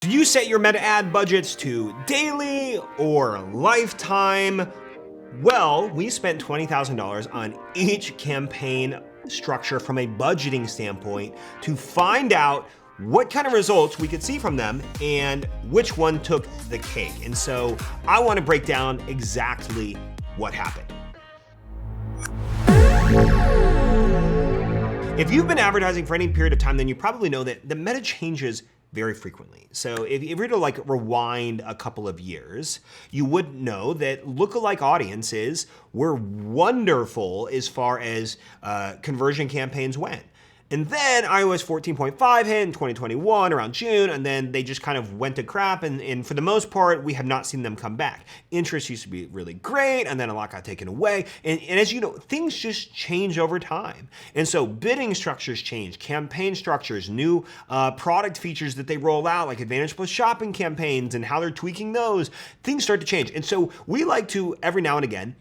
Do you set your meta ad budgets to daily or lifetime? Well, we spent $20,000 on each campaign structure from a budgeting standpoint to find out what kind of results we could see from them and which one took the cake. And so I want to break down exactly what happened. If you've been advertising for any period of time, then you probably know that the meta changes very frequently. So if you were to rewind a couple of years, you would know that lookalike audiences were wonderful as far as conversion campaigns went. And then iOS 14.5 hit in 2021 around June, and then they just kind of went to crap, and for the most part, we have not seen them come back. Interest used to be really great, and then a lot got taken away. And as you know, things just change over time. And so bidding structures change, campaign structures, new product features that they roll out, like Advantage Plus shopping campaigns and how they're tweaking those, things start to change. And so we like to, every now and again,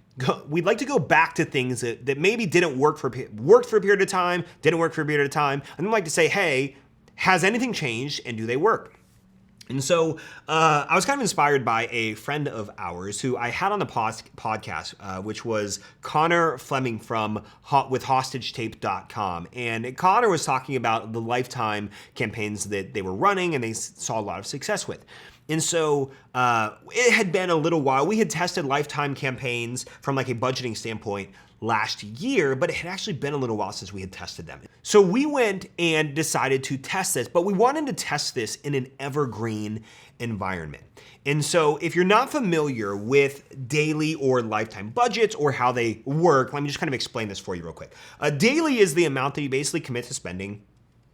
we'd like to go back to things that maybe didn't worked for a period of time, didn't work for a period of time, and then like to say, hey, has anything changed and do they work? And so I was kind of inspired by a friend of ours who I had on the podcast, which was Connor Fleming with HostageTape.com. And Connor was talking about the lifetime campaigns that they were running and they saw a lot of success with. And so it had been a little while. We had tested lifetime campaigns from like a budgeting standpoint last year, but it had actually been a little while since we had tested them. So we went and decided to test this, but we wanted to test this in an evergreen environment. And so if you're not familiar with daily or lifetime budgets or how they work, let me just kind of explain this for you real quick. Daily is the amount that you basically commit to spending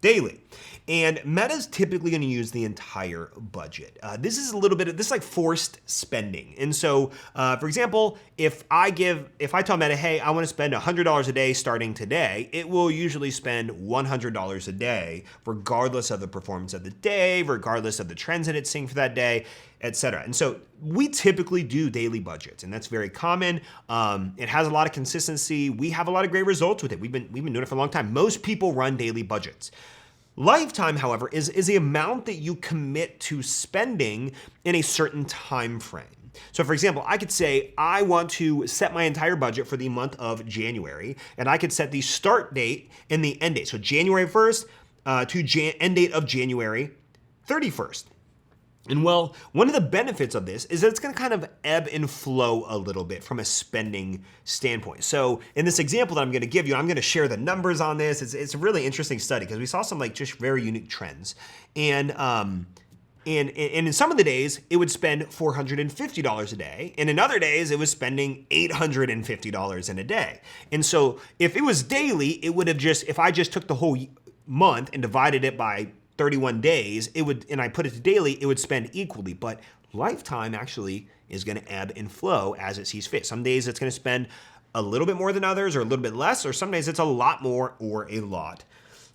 daily. And Meta's typically going to use the entire budget. This is like forced spending. And so, for example, if I tell Meta, hey, I want to spend $100 a day starting today, it will usually spend $100 a day, regardless of the performance of the day, regardless of the trends that it's seeing for that day, etc. And so we typically do daily budgets, and that's very common. It has a lot of consistency. We have a lot of great results with it. We've been doing it for a long time. Most people run daily budgets. Lifetime, however, is the amount that you commit to spending in a certain time frame. So for example, I could say, I want to set my entire budget for the month of January, and I could set the start date and the end date. So January 1st to end date of January 31st. And well, one of the benefits of this is that it's going to kind of ebb and flow a little bit from a spending standpoint. So in this example that I'm going to give you, I'm going to share the numbers on this. It's a really interesting study because we saw some like just very unique trends. And in some of the days, it would spend $450 a day. And in other days, it was spending $850 in a day. And so if it was daily, it would have if I just took the whole month and divided it by 31 days, and I put it to daily, it would spend equally. But lifetime actually is going to ebb and flow as it sees fit. Some days it's going to spend a little bit more than others, or a little bit less, or some days it's a lot more or a lot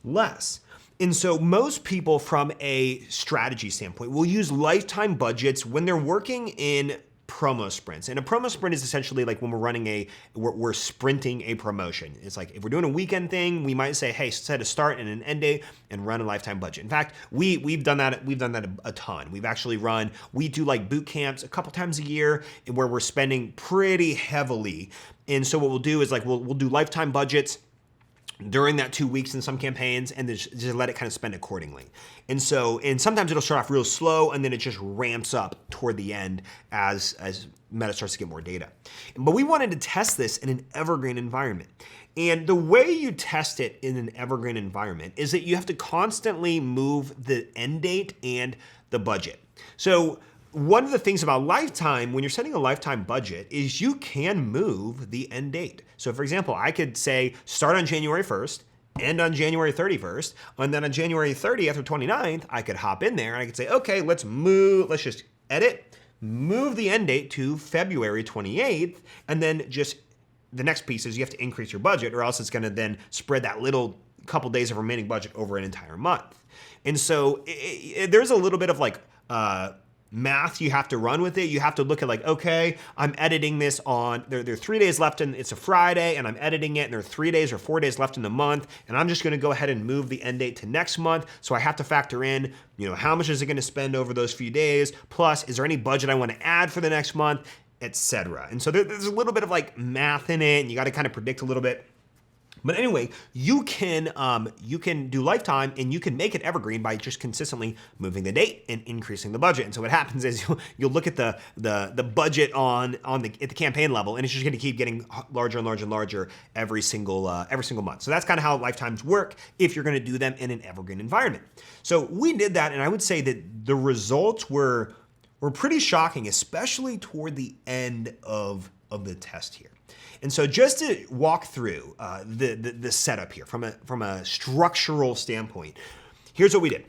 less. And so most people from a strategy standpoint will use lifetime budgets when they're working in promo sprints. And a promo sprint is essentially like when we're sprinting a promotion. It's like if we're doing a weekend thing, we might say, hey, set a start and an end date and run a lifetime budget. In fact, we've done that a ton. We do like boot camps a couple times a year where we're spending pretty heavily. And so what we'll do is we'll do lifetime budgets during that 2 weeks in some campaigns, and just let it kind of spend accordingly. And sometimes it'll start off real slow, and then it just ramps up toward the end as Meta starts to get more data. But we wanted to test this in an evergreen environment. And the way you test it in an evergreen environment is that you have to constantly move the end date and the budget. So one of the things about lifetime, when you're setting a lifetime budget, is you can move the end date. So for example, I could say start on January 1st, end on January 31st, and then on January 30th or 29th, I could hop in there and I could say, okay, let's just edit, move the end date to February 28th, and then just the next piece is you have to increase your budget, or else it's going to then spread that little couple days of remaining budget over an entire month. And so there's a little bit of math you have to run with it. You have to look at like, okay, I'm editing this on, there are 3 days left and it's a Friday and I'm editing it and there are 3 days or 4 days left in the month and I'm just gonna go ahead and move the end date to next month. So I have to factor in, how much is it gonna spend over those few days? Plus, is there any budget I wanna add for the next month, etc. And so there's a little bit of like math in it and you gotta kind of predict a little bit. But anyway, you can do lifetime and you can make it evergreen by just consistently moving the date and increasing the budget. And so what happens is you'll look at the budget at the campaign level, and it's just going to keep getting larger and larger and larger every single month. So that's kind of how lifetimes work if you're going to do them in an evergreen environment. So we did that, and I would say that the results were pretty shocking, especially toward the end of the test here. And so just to walk through the setup here from a structural standpoint, here's what we did.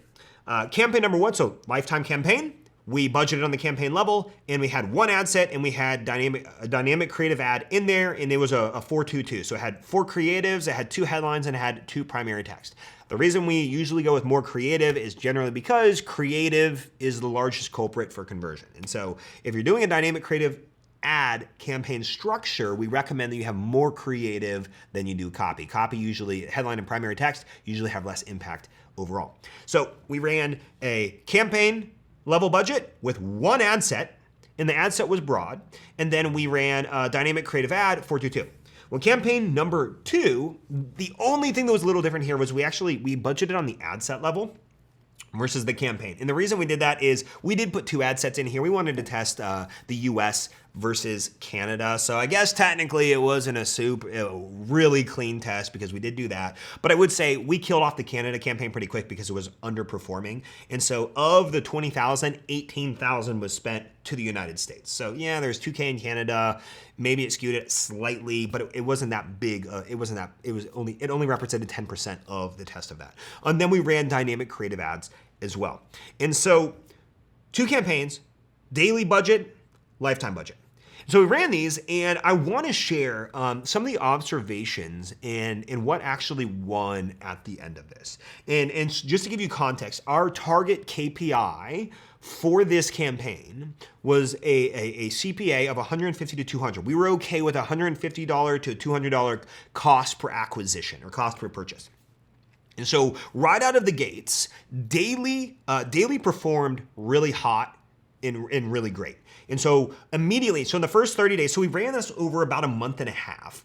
Campaign number one, so lifetime campaign, we budgeted on the campaign level and we had one ad set and we had a dynamic creative ad in there, and it was a 4-2-2. So it had 4 creatives, it had 2 headlines, and it had 2 primary text. The reason we usually go with more creative is generally because creative is the largest culprit for conversion. And so if you're doing a dynamic creative ad campaign structure, we recommend that you have more creative than you do copy. Copy usually, headline and primary text, usually have less impact overall. So we ran a campaign level budget with one ad set, and the ad set was broad, and then we ran a dynamic creative ad 4-2-2. Well, campaign number 2, the only thing that was a little different here was we budgeted on the ad set level versus the campaign. And the reason we did that is we did put 2 ad sets in here. We wanted to test the US versus Canada. So I guess technically it wasn't a really clean test because we did do that. But I would say we killed off the Canada campaign pretty quick because it was underperforming. And so of the 20,000, 18,000 was spent to the United States. So yeah, there's 2K in Canada. Maybe it skewed it slightly, but it wasn't that big. It only represented 10% of the test of that. And then we ran dynamic creative ads as well. And so 2 campaigns, daily budget, lifetime budget. So we ran these, and I want to share some of the observations and what actually won at the end of this. And just to give you context, our target KPI for this campaign was a CPA of $150 to $200. We were okay with $150 to $200 cost per acquisition or cost per purchase. And so right out of the gates, daily performed really hot and really great. And so immediately, so in the first 30 days, so we ran this over about a month and a half.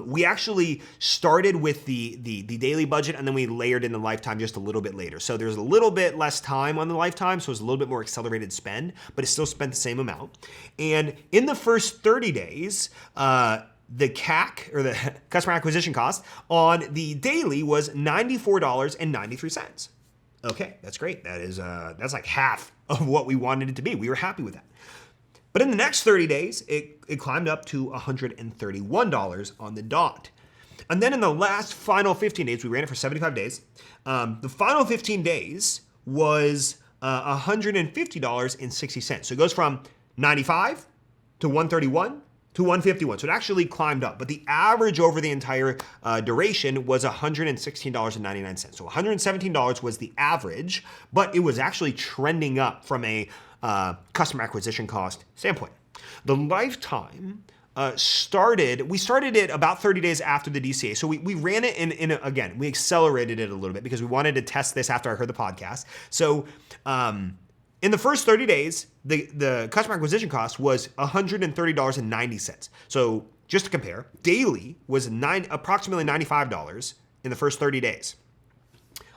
We actually started with the daily budget, and then we layered in the lifetime just a little bit later. So there's a little bit less time on the lifetime, so it's a little bit more accelerated spend, but it still spent the same amount. And in the first 30 days, the CAC, or the customer acquisition cost, on the daily was $94.93. Okay, that's great. That's like half of what we wanted it to be. We were happy with that. But in the next 30 days, it climbed up to $131 on the dot. And then in the final 15 days, we ran it for 75 days. The final 15 days was $150.60. So it goes from 95 to 131 to 151. So it actually climbed up. But the average over the entire duration was $116.99. So $117 was the average, but it was actually trending up from a customer acquisition cost standpoint. The lifetime we started it about 30 days after the DCA. So we ran it again, we accelerated it a little bit because we wanted to test this after I heard the podcast. So in the first 30 days, the customer acquisition cost was $130.90. So just to compare, daily was approximately $95 in the first 30 days.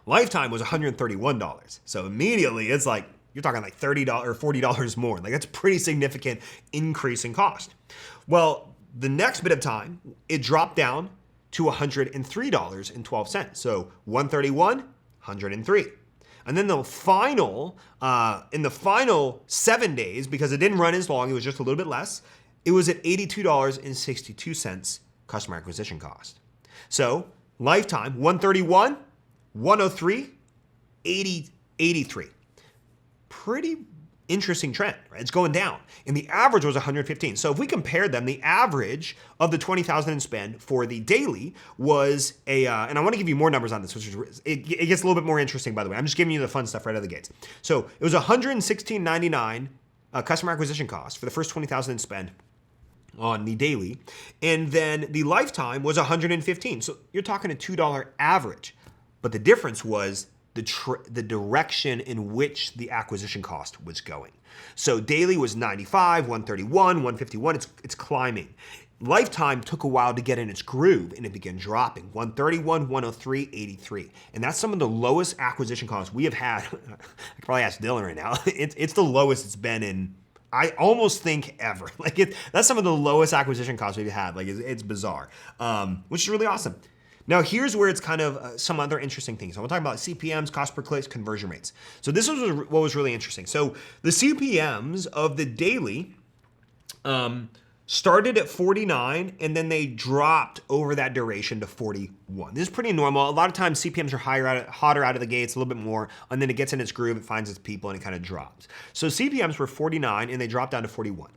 Lifetime was $131. So immediately it's like, you're talking like $30 or $40 more. Like that's a pretty significant increase in cost. Well, the next bit of time, it dropped down to $103.12. So 131, 103. And then in the final 7 days, because it didn't run as long, it was just a little bit less, it was at $82.62 customer acquisition cost. So lifetime, 131, 103, 83. interesting trend, right? It's going down. And the average was 115. So if we compare them, the average of the 20,000 in spend for the daily was and I want to give you more numbers on this, which is, it gets a little bit more interesting, by the way. I'm just giving you the fun stuff right out of the gates. So it was $116.99 customer acquisition cost for the first 20,000 in spend on the daily. And then the lifetime was 115. So you're talking a $2 average. But the difference was the direction in which the acquisition cost was going. So daily was 95, 131, 151, it's climbing. Lifetime took a while to get in its groove and it began dropping, 131, 103, 83. And that's some of the lowest acquisition costs we have had. I could probably ask Dylan right now. It's the lowest it's been in, I almost think, ever. That's some of the lowest acquisition costs we've had. It's bizarre, which is really awesome. Now, here's where it's kind of some other interesting things. I want to talk about CPMs, cost per clicks, conversion rates. So this was what was really interesting. So the CPMs of the daily started at 49, and then they dropped over that duration to 41. This is pretty normal. A lot of times CPMs are hotter out of the gates, a little bit more, and then it gets in its groove, it finds its people, and it kind of drops. So CPMs were 49, and they dropped down to 41.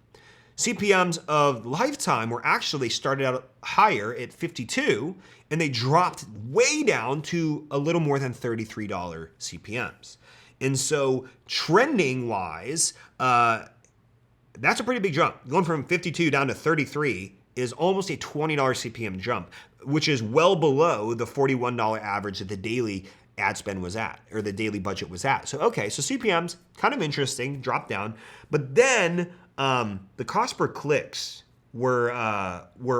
CPMs of lifetime were actually started out higher at 52, and they dropped way down to a little more than $33 CPMs. And so trending wise, that's a pretty big jump. Going from 52 down to 33 is almost a $20 CPM jump, which is well below the $41 average that the daily ad spend was at, or the daily budget was at. So, okay, so CPMs, kind of interesting, dropped down. But then the cost per clicks were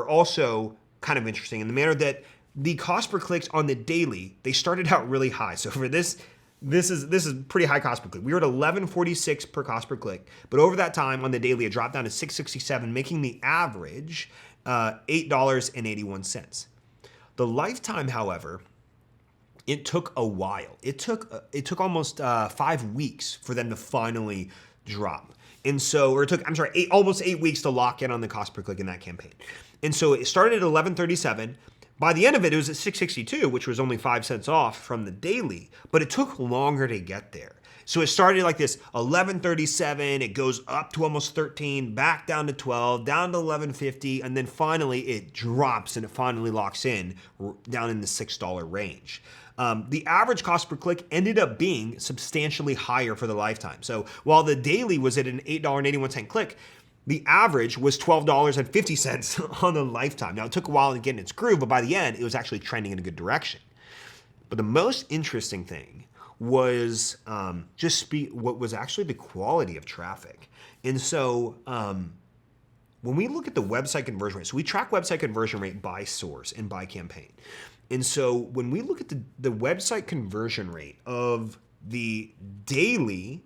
also kind of interesting in the manner that the cost per clicks on the daily, they started out really high. So for this is pretty high cost per click. We were at $11.46 per cost per click, but over that time on the daily, it dropped down to $6.67, making the average $8.81. The lifetime, however, it took a while. It took almost 5 weeks for them to finally drop. And so, or it took, almost 8 weeks to lock in on the cost per click in that campaign. And so it started at $11.37. By the end of it, it was at $6.62, which was only 5 cents off from the daily, but it took longer to get there. So it started like this, $11.37, it goes up to almost 13, back down to 12, down to $11.50, and then finally it drops and it finally locks in down in the $6 range. The average cost per click ended up being substantially higher for the lifetime. So while the daily was at an $8.81 click, the average was $12.50 on the lifetime. Now, it took a while to get in its groove, but by the end, it was actually trending in a good direction. But the most interesting thing was what was actually the quality of traffic. And so when we look at the website conversion rate, so we track website conversion rate by source and by campaign. And so when we look at the website conversion rate of the daily,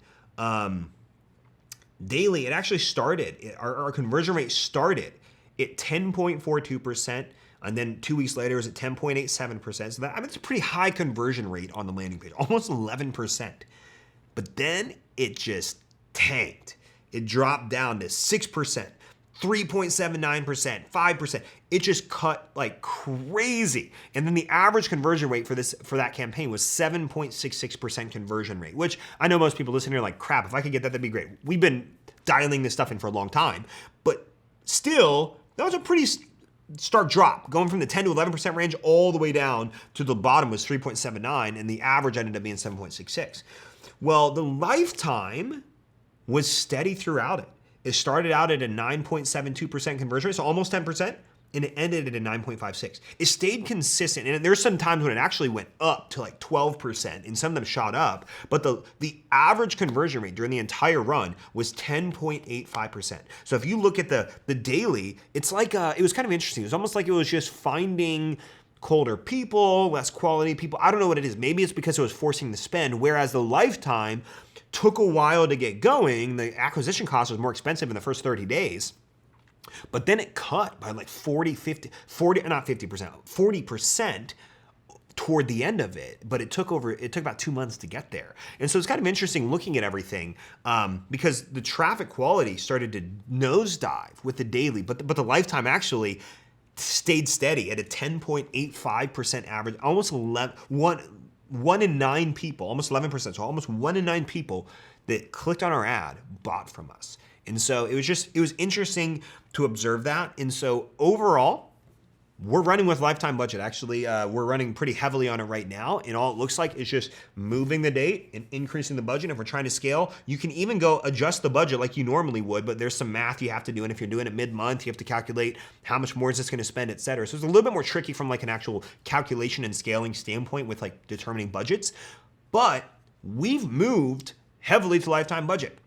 it actually started, our conversion rate started at 10.42%, and then 2 weeks later it was at 10.87%. So it's a pretty high conversion rate on the landing page, almost 11%. But then it just tanked. It dropped down to 6%, 3.79%, 5%. It just cut like crazy. And then the average conversion rate for that campaign was 7.66% conversion rate, which I know most people listening are like, crap, if I could get that, that'd be great. We've been dialing this stuff in for a long time, but still, that was a pretty stark drop, going from the 10 to 11% range all the way down to the bottom was 3.79, and the average ended up being 7.66. Well, the lifetime was steady throughout it. It started out at a 9.72% conversion rate, so almost 10%, and it ended at a 9.56. It stayed consistent, and there's some times when it actually went up to like 12%, and some of them shot up, but the average conversion rate during the entire run was 10.85%. So if you look at the daily, it's like, it was kind of interesting. It was almost like it was just finding colder people, less quality people. I don't know what it is. Maybe it's because it was forcing the spend, whereas the lifetime took a while to get going. The acquisition cost was more expensive in the first 30 days. But then it cut by like 40% toward the end of it. But it took about 2 months to get there. And so it's kind of interesting looking at everything because the traffic quality started to nosedive with the daily, but the lifetime actually stayed steady at a 10.85% average, almost 1 in 9 people, almost 11%, so almost 1 in 9 people that clicked on our ad bought from us. And so it was interesting to observe that. And so overall, we're running with lifetime budget. Actually, we're running pretty heavily on it right now. And all it looks like is just moving the date and increasing the budget. If we're trying to scale, you can even go adjust the budget like you normally would, but there's some math you have to do. And if you're doing it mid-month, you have to calculate how much more is this gonna spend, et cetera. So it's a little bit more tricky from like an actual calculation and scaling standpoint with like determining budgets. But we've moved heavily to lifetime budget.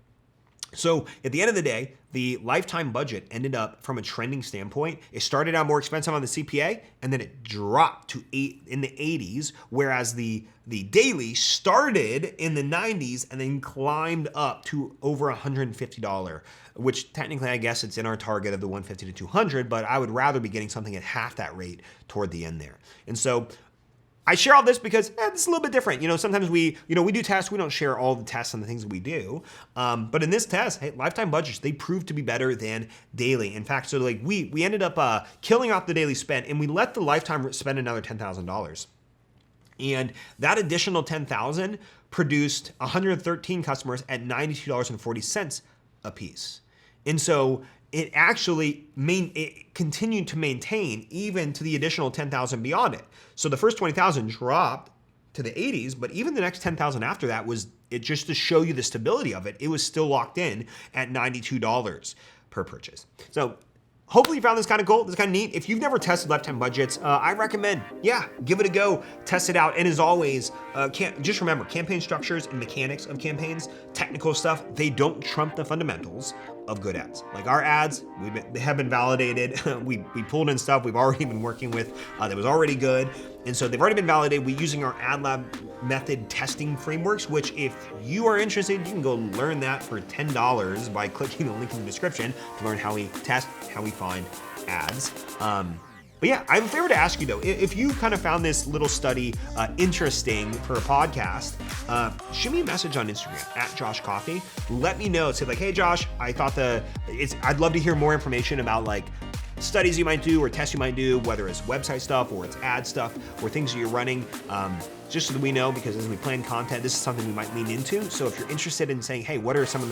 So at the end of the day, the lifetime budget ended up, from a trending standpoint, it started out more expensive on the CPA, and then it dropped to in the 80s, whereas the daily started in the 90s and then climbed up to over $150, which technically I guess it's in our target of the 150 to 200, but I would rather be getting something at half that rate toward the end there. And so I share all this because it's a little bit different. Sometimes we do tests. We don't share all the tests and the things that we do. But in this test, hey, lifetime budgets, they proved to be better than daily. In fact, so like we ended up killing off the daily spend, and we let the lifetime spend another $10,000. And that additional $10,000 produced 113 customers at $92.40 a piece. And so it actually it continued to maintain even to the additional 10,000 beyond it. So the first 20,000 dropped to the 80s, but even the next 10,000 after that was it just to show you the stability of it. It was still locked in at $92 per purchase. So hopefully you found this kind of cool, this kind of neat. If you've never tested lifetime budgets, I recommend, give it a go, test it out. And as always, just remember, campaign structures and mechanics of campaigns, technical stuff, they don't trump the fundamentals of good ads. Like our ads, they have been validated. we pulled in stuff we've already been working with that was already good. And so they've already been validated. We're using our ad lab method testing frameworks, which if you are interested, you can go learn that for $10 by clicking the link in the description to learn how we test, how we find ads. But yeah, I'm fair to ask you though, if you kind of found this little study interesting for a podcast, shoot me a message on Instagram @JoshCoffee. Let me know. Say like, hey Josh, I thought I'd love to hear more information about like studies you might do or tests you might do, whether it's website stuff or it's ad stuff or things that you're running, just so that we know, because as we plan content, this is something we might lean into. So if you're interested in saying, hey, what are some of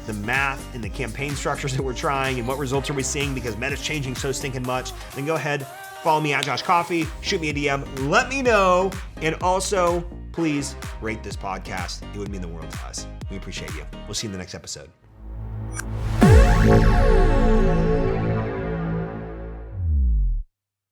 the math and the campaign structures that we're trying and what results are we seeing because Meta's changing so stinking much, then go ahead, follow me @JoshCoffee, shoot me a DM, let me know, and also please rate this podcast. It would mean the world to us. We appreciate you. We'll see you in the next episode.